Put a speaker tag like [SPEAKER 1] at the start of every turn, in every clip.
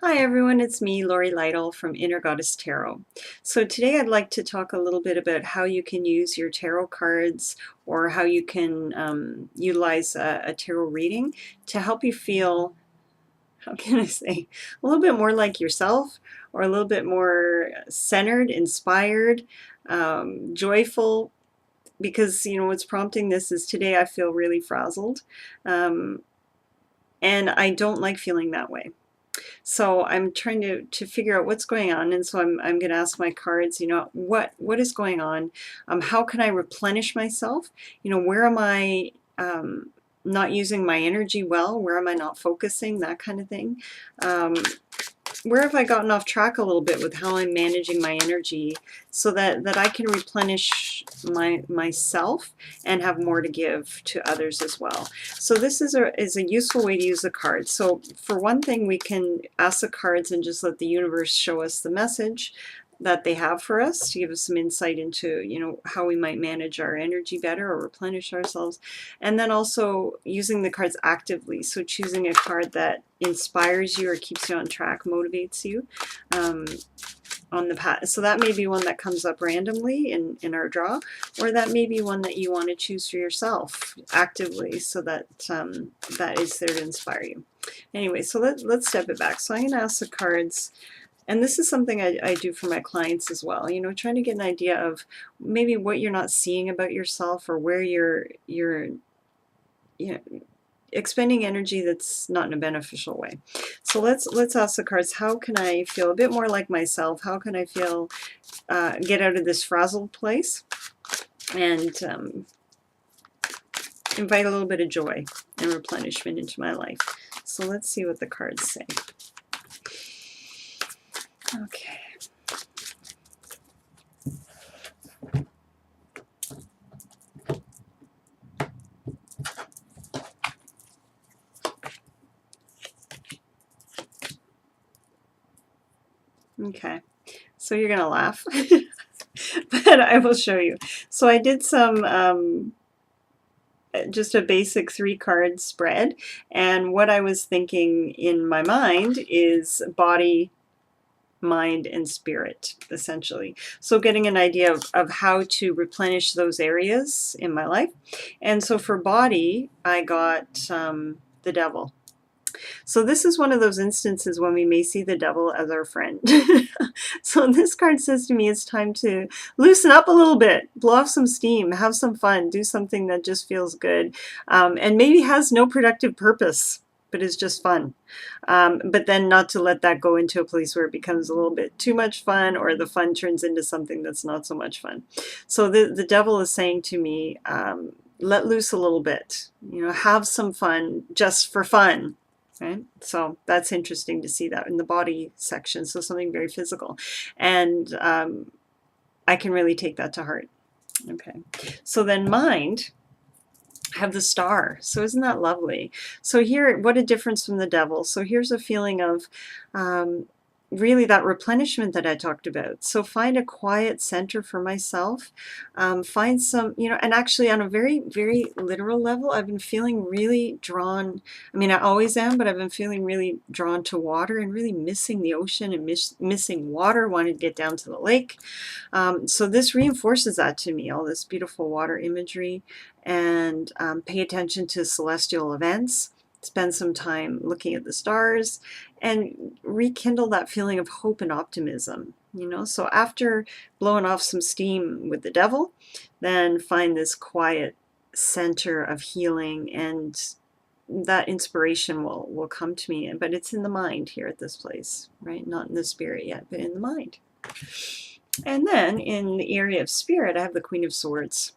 [SPEAKER 1] Hi everyone, it's me, Lytle from Inner Goddess Tarot. So today I'd like to talk a little bit about how you can use your tarot cards or how you can utilize a tarot reading to help you feel, how can I say, a little bit more like yourself or a little bit more centered, inspired, joyful, because what's prompting this is today I feel really frazzled, um, and I don't like feeling that way. So I'm trying to figure out what's going on, and so I'm going to ask my cards, what is going on? How can I replenish myself? Where am I not using my energy well? Where am I not focusing? That kind of thing. Where have I gotten off track a little bit with how I'm managing my energy so that I can replenish myself and have more to give to others as well. So this is a useful way to use the cards. So for one thing, we can ask the cards and just let the universe show us the message that they have for us to give us some insight into how we might manage our energy better or replenish ourselves, and then also using the cards actively, so choosing a card that inspires you or keeps you on track, motivates you on the path. So that may be one that comes up randomly in our draw, or that may be one that you want to choose for yourself actively, so that that is there to inspire you. Anyway, so let's step it back. So I'm going to ask the cards, and this is something I do for my clients as well, trying to get an idea of maybe what you're not seeing about yourself, or where you're expending energy that's not in a beneficial way. So let's ask the cards, how can I feel a bit more like myself? How can I feel, get out of this frazzled place and invite a little bit of joy and replenishment into my life? So let's see what the cards say. Okay. Okay, so you're gonna laugh, but I will show you. So I did some just a basic 3-card spread, and what I was thinking in my mind is body, mind, and spirit, essentially. So getting an idea of how to replenish those areas in my life. And so for body, I got the devil. So this is one of those instances when we may see the devil as our friend. So this card says to me, it's time to loosen up a little bit, blow off some steam, have some fun, do something that just feels good, and maybe has no productive purpose, but is just fun. But then not to let that go into a place where it becomes a little bit too much fun, or the fun turns into something that's not so much fun. So the devil is saying to me, let loose a little bit, have some fun just for fun. Right? So that's interesting to see that in the body section. So something very physical. And I can really take that to heart. Okay. So then mind, have the star. So isn't that lovely? So here, what a difference from the devil. So here's a feeling of really that replenishment that I talked about. So find a quiet center for myself. Find some, and actually on a very, very literal level, I've been feeling really drawn. I mean, I always am, but I've been feeling really drawn to water and really missing the ocean and missing water, wanting to get down to the lake. So this reinforces that to me, all this beautiful water imagery, and pay attention to celestial events. Spend some time looking at the stars and rekindle that feeling of hope and optimism. So after blowing off some steam with the devil, then find this quiet center of healing, and that inspiration will come to me. But it's in the mind here at this place, right? Not in the spirit yet, but in the mind. And then in the area of spirit, I have the Queen of Swords.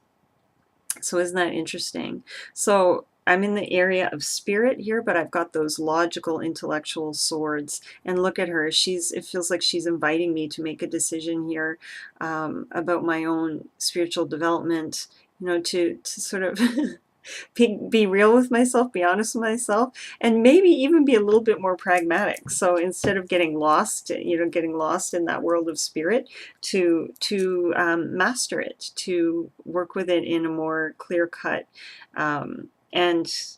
[SPEAKER 1] So isn't that interesting? So I'm in the area of spirit here, but I've got those logical, intellectual swords. And look at her. It feels like she's inviting me to make a decision here about my own spiritual development, to sort of be real with myself, be honest with myself, and maybe even be a little bit more pragmatic. So instead of getting lost in that world of spirit, to master it, to work with it in a more clear-cut and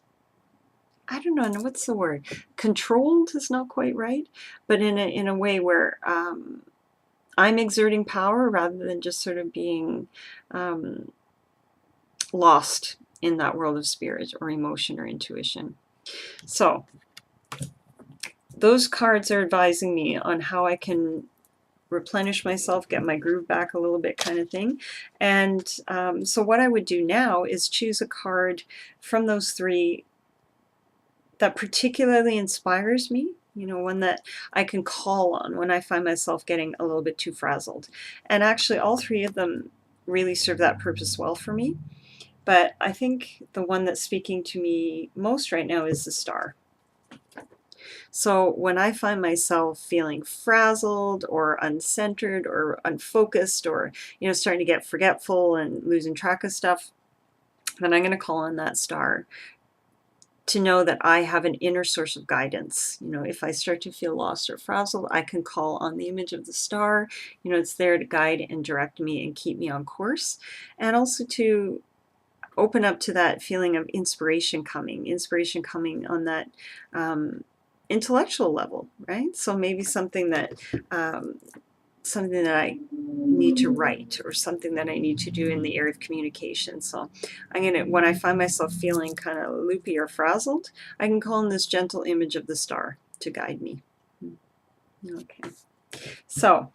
[SPEAKER 1] I don't know, what's the word? Controlled is not quite right, but in a way where I'm exerting power rather than just sort of being lost in that world of spirit or emotion or intuition. So those cards are advising me on how I can replenish myself, get my groove back a little bit kind of thing. And so what I would do now is choose a card from those three that particularly inspires me, you know, one that I can call on when I find myself getting a little bit too frazzled. And actually all three of them really serve that purpose well for me. But I think the one that's speaking to me most right now is the Star. So when I find myself feeling frazzled or uncentered or unfocused or, you know, starting to get forgetful and losing track of stuff, then I'm going to call on that Star to know that I have an inner source of guidance. You know, if I start to feel lost or frazzled, I can call on the image of the Star. You know, it's there to guide and direct me and keep me on course, and also to open up to that feeling of inspiration coming on that intellectual level, right? So maybe something that I need to write or something that I need to do in the area of communication. So when I find myself feeling kind of loopy or frazzled, I can call in this gentle image of the Star to guide me. Okay, so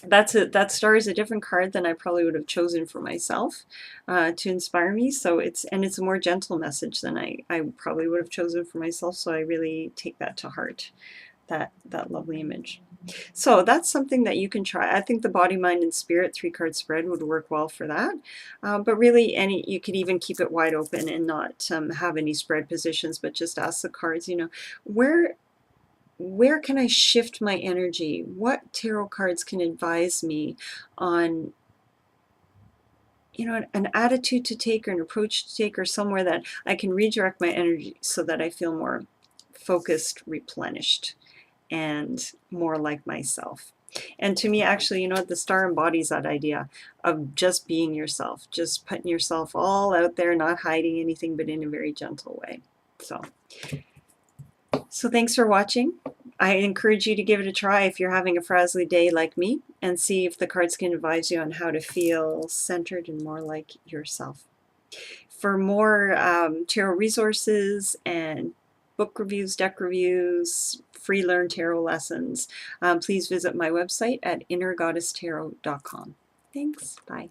[SPEAKER 1] that's it. That Star is a different card than I probably would have chosen for myself to inspire me. So it's a more gentle message than I probably would have chosen for myself. So I really take that to heart, that lovely image. So that's something that you can try. I think the Body, Mind, and Spirit 3-card spread would work well for that. But really, you could even keep it wide open and not have any spread positions, but just ask the cards, you know, where can I shift my energy? What tarot cards can advise me on, you know, an attitude to take or an approach to take, or somewhere that I can redirect my energy so that I feel more focused, replenished, and more like myself. And to me, actually, you know what, the Star embodies that idea of just being yourself, just putting yourself all out there, not hiding anything, but in a very gentle way. So thanks for watching. I encourage you to give it a try if you're having a frazzly day like me, and see if the cards can advise you on how to feel centered and more like yourself. For more tarot resources and book reviews, deck reviews, free learn tarot lessons, please visit my website at innergoddesstarot.com. Thanks. Bye.